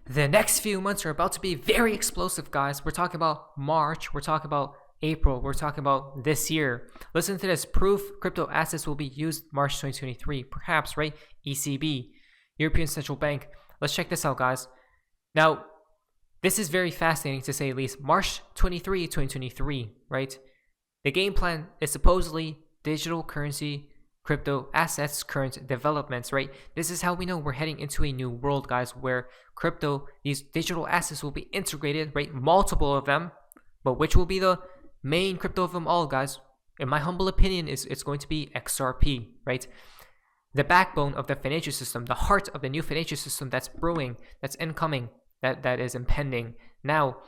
The next few months are about to be very explosive, guys. We're talking about March, we're talking about April, we're talking about this year. Listen to this. Proof crypto assets will be used March 2023. Perhaps, right? ECB, European Central Bank. Let's check this out, guys. Now, this is very fascinating to say the least. March 23, 2023, right? The game plan is supposedly digital currency, crypto assets, current developments, right? This is how we know we're heading into a new world, guys, where crypto, these digital assets will be integrated, right? Multiple of them, but which will be the main crypto of them all, guys? In my humble opinion, it's going to be XRP, right? The backbone of the financial system, the heart of the new financial system that's brewing, that's incoming, that is impending. Now,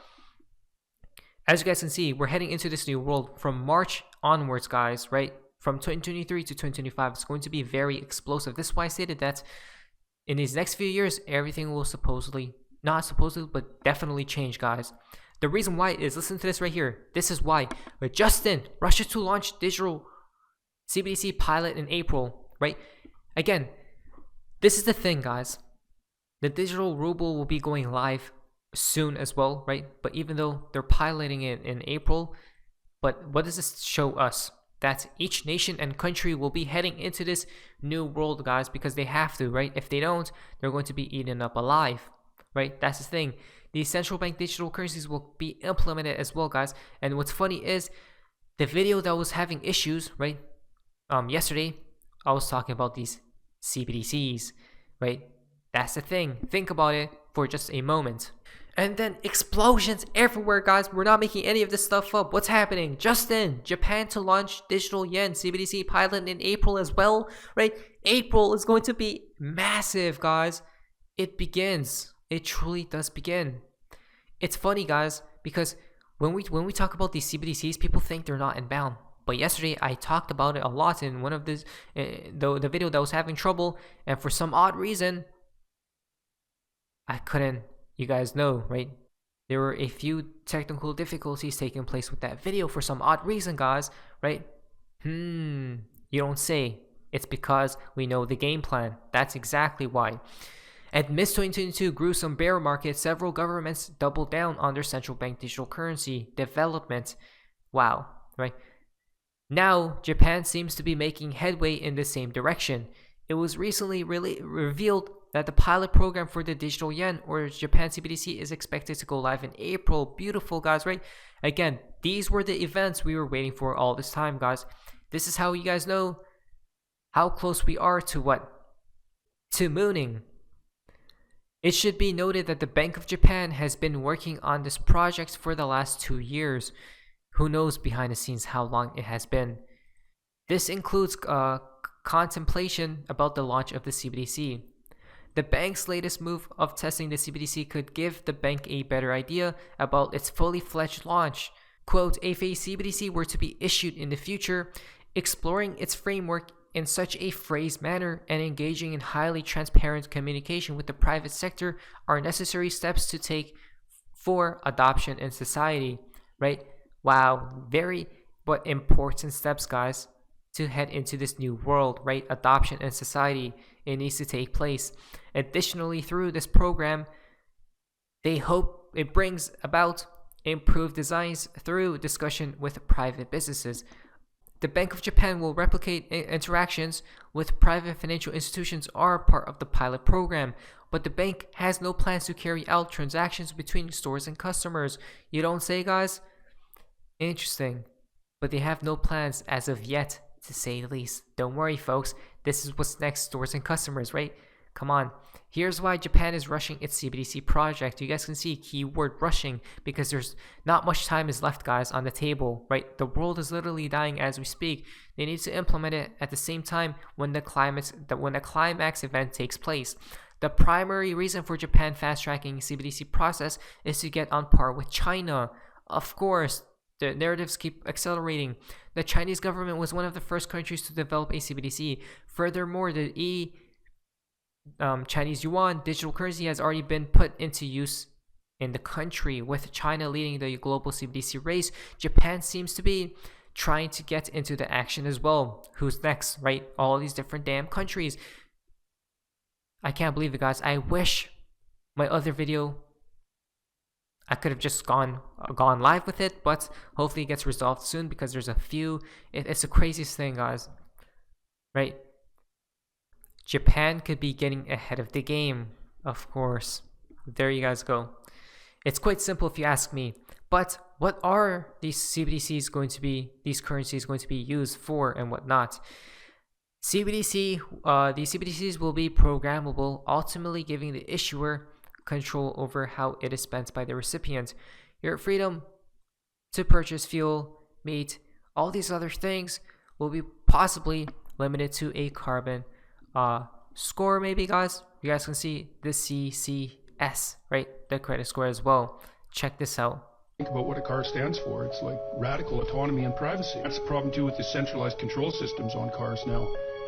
as you guys can see, we're heading into this new world from March onwards, guys, right? From 2023 to 2025, it's going to be very explosive. This is why I stated that in these next few years, everything will not supposedly, but definitely change, guys. The reason why is, listen to this right here. This is why. Justin, Russia to launch digital CBDC pilot in April, right? Again, this is the thing, guys. The digital ruble will be going live soon as well, right? But even though they're piloting it in April, but what does this show us? That each nation and country will be heading into this new world, guys, because they have to, right? If they don't, they're going to be eaten up alive, right? That's the thing. These central bank digital currencies will be implemented as well, guys. And what's funny is the video that was having issues, right? Yesterday, I was talking about these CBDCs, right? That's the thing. Think about it for just a moment. And then explosions everywhere, guys. We're not making any of this stuff up. What's happening? Justin, Japan to launch digital yen CBDC pilot in April as well, right? April is going to be massive, guys. It begins. It truly does begin. It's funny, guys, because when we talk about these CBDCs, people think they're not inbound. But yesterday I talked about it a lot in one of this the video that was having trouble, and for some odd reason, I couldn't. You guys know, right? There were a few technical difficulties taking place with that video for some odd reason, guys, right? You don't say. It's because we know the game plan. That's exactly why. At mid-2022 gruesome bear market, several governments doubled down on their central bank digital currency development. Wow, right? Now, Japan seems to be making headway in the same direction. It was recently revealed that the pilot program for the digital yen, or Japan CBDC, is expected to go live in April. Beautiful, guys, right? Again, these were the events we were waiting for all this time, guys. This is how you guys know how close we are to what? To mooning. It should be noted that the Bank of Japan has been working on this project for the last 2 years. Who knows behind the scenes how long it has been. This includes contemplation about the launch of the CBDC. The bank's latest move of testing the CBDC could give the bank a better idea about its fully fledged launch. Quote, if a CBDC were to be issued in the future, exploring its framework in such a phrased manner and engaging in highly transparent communication with the private sector are necessary steps to take for adoption in society, right? Wow, very but important steps, guys, to head into this new world, right? Adoption in society, it needs to take place. Additionally, through this program, they hope it brings about improved designs through discussion with private businesses. The Bank of Japan will replicate interactions with private financial institutions are part of the pilot program, but the bank has no plans to carry out transactions between stores and customers. You don't say, guys? Interesting. But they have no plans as of yet, to say the least. Don't worry, folks. This is what's next, stores and customers, right? Come on. Here's why Japan is rushing its CBDC project. You guys can see keyword rushing because there's not much time is left, guys, on the table, right? The world is literally dying as we speak. They need to implement it at the same time when the climax event takes place. The primary reason for Japan fast-tracking CBDC process is to get on par with China. Of course, the narratives keep accelerating. The Chinese government was one of the first countries to develop a CBDC. Furthermore, the Chinese yuan digital currency has already been put into use in the country. With China leading the global CBDC race, Japan seems to be trying to get into the action as well. Who's next, right? All these different damn countries. I can't believe it, guys. I wish my other video, I could have just gone live with it, but hopefully it gets resolved soon because there's a few. It's the craziest thing, guys. Right? Japan could be getting ahead of the game, of course. There you guys go. It's quite simple if you ask me. But what are these CBDCs going to be, these currencies going to be used for and whatnot? These CBDCs will be programmable, ultimately giving the issuer control over how it is spent by the recipient. Your freedom to purchase fuel, meat, all these other things will be possibly limited to a carbon score, maybe, guys. You guys can see the CCS, right? The credit score as well. Check this out. Think about what a car stands for. It's like radical autonomy and privacy. That's the problem too with the centralized control systems on cars now.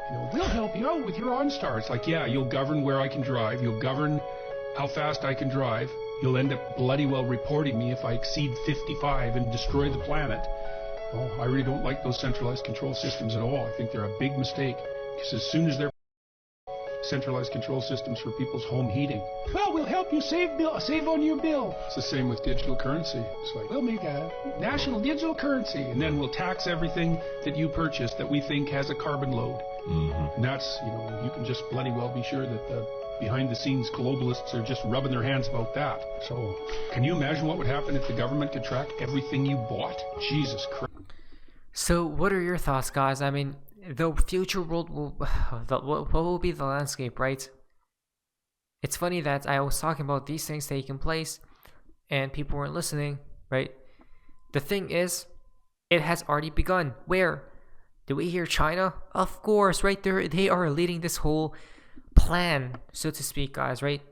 You know, we'll help you out with your OnStar. It's like, yeah, you'll govern where I can drive. You'll govern how fast I can drive. You'll end up bloody well reporting me if I exceed 55 and destroy the planet. Oh, I really don't like those centralized control systems at all. I think they're a big mistake. Because as soon as they're centralized control systems for people's home heating, well, we'll help you save on your bill. It's the same with digital currency. It's like, we'll make a national digital currency, and then we'll tax everything that you purchase that we think has a carbon load. And that's, you know, you can just bloody well be sure that the behind-the-scenes globalists are just rubbing their hands about that. So, can you imagine what would happen if the government could track everything you bought? Jesus Christ. So, what are your thoughts, guys? I mean, the future world will, what will be the landscape, right? It's funny that I was talking about these things taking place and people weren't listening, right? The thing is, it has already begun. Where? Do we hear China? Of course, right there. They are leading this whole plan, so to speak, guys, right?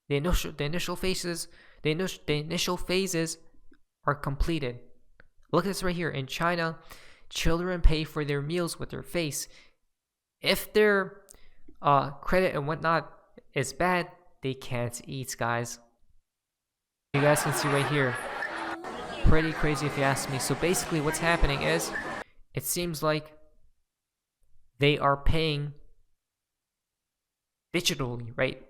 The initial phases are completed. Look at this right here. In China, children pay for their meals with their face. If their credit and whatnot is bad, they can't eat, guys. You guys can see right here. Pretty crazy if you ask me. So basically what's happening is, it seems like they are paying digitally, right?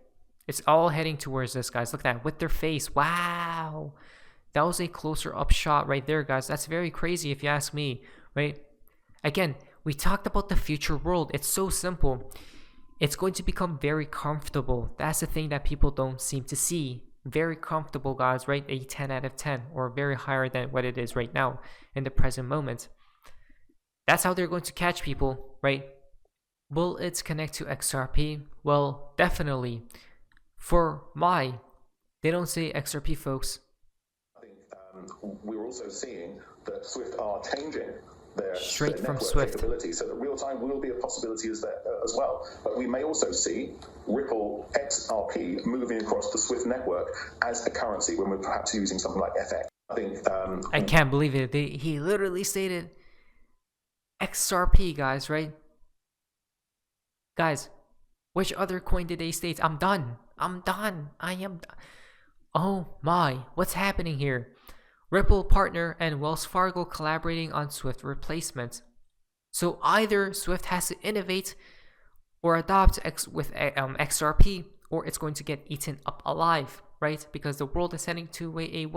It's all heading towards this, guys. Look at that, with their face. Wow. That was a closer up shot right there, guys. That's very crazy if you ask me, right? Again, we talked about the future world. It's so simple. It's going to become very comfortable. That's the thing that people don't seem to see. Very comfortable, guys, right? A 10 out of 10, or very higher than what it is right now in the present moment. That's how they're going to catch people, right? Will it connect to XRP? Well, definitely. They don't say XRP, folks. I think we're also seeing that Swift are changing their from network Swift capability, so that real time will be a possibility as well. But we may also see Ripple XRP moving across the Swift network as a currency when we're perhaps using something like FX. I think I can't believe it. He literally stated XRP, guys, right? Guys, which other coin did they state? I'm done. I am done. Oh my, what's happening here? Ripple partner and Wells Fargo collaborating on Swift replacement. So either Swift has to innovate or adopt XRP, or it's going to get eaten up alive, right? Because the world is heading to a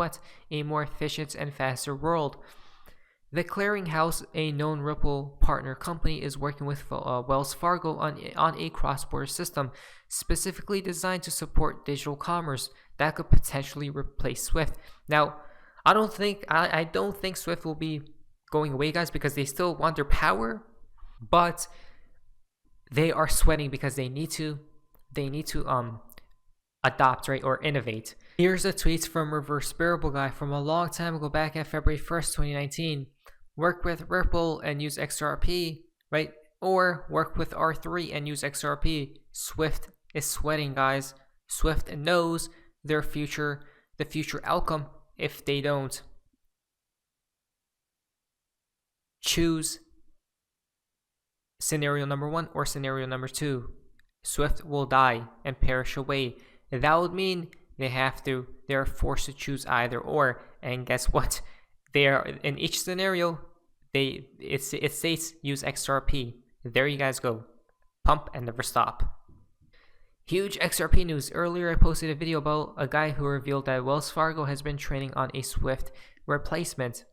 more efficient and faster world. The clearinghouse, a known Ripple partner company, is working with Wells Fargo on a cross-border system specifically designed to support digital commerce that could potentially replace Swift. Now, I don't think Swift will be going away, guys, because they still want their power, but they are sweating because they need to adopt, right, or innovate. Here's a tweet from Reverse Bearable Guy from a long time ago, back at February 1st, 2019. Work with Ripple and use XRP, right? Or work with R3 and use XRP. Swift is sweating, guys. Swift knows the future outcome if they don't choose scenario number 1 or scenario number 2. Swift will die and perish away. That would mean they're forced to choose either or. And guess what? They are in each scenario. It states use XRP. There you guys go. Pump and never stop. Huge XRP news. Earlier I posted a video about a guy who revealed that Wells Fargo has been trading on a Swift replacement,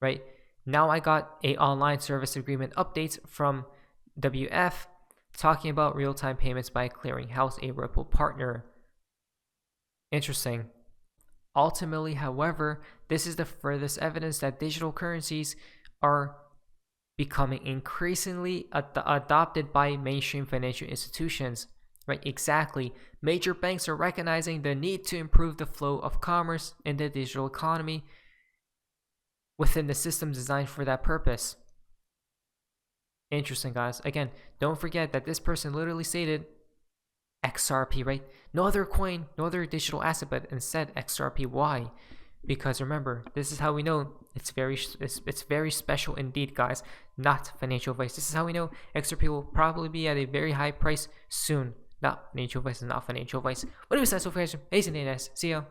right? Now I got a online service agreement updates from WF talking about real-time payments by a clearinghouse, a Ripple partner. Interesting. Ultimately, however, this is the furthest evidence that digital currencies are becoming increasingly adopted by mainstream financial institutions. Right, exactly. Major banks are recognizing the need to improve the flow of commerce in the digital economy within the system designed for that purpose. Interesting, guys. Again, don't forget that this person literally stated XRP, right? No other coin, no other digital asset, but instead XRP. Why? Because remember, this is how we know it's very special indeed, guys. Not financial advice. This is how we know XRP will probably be at a very high price soon. Not financial advice, not financial advice. What do you say so far? Hey, see ya.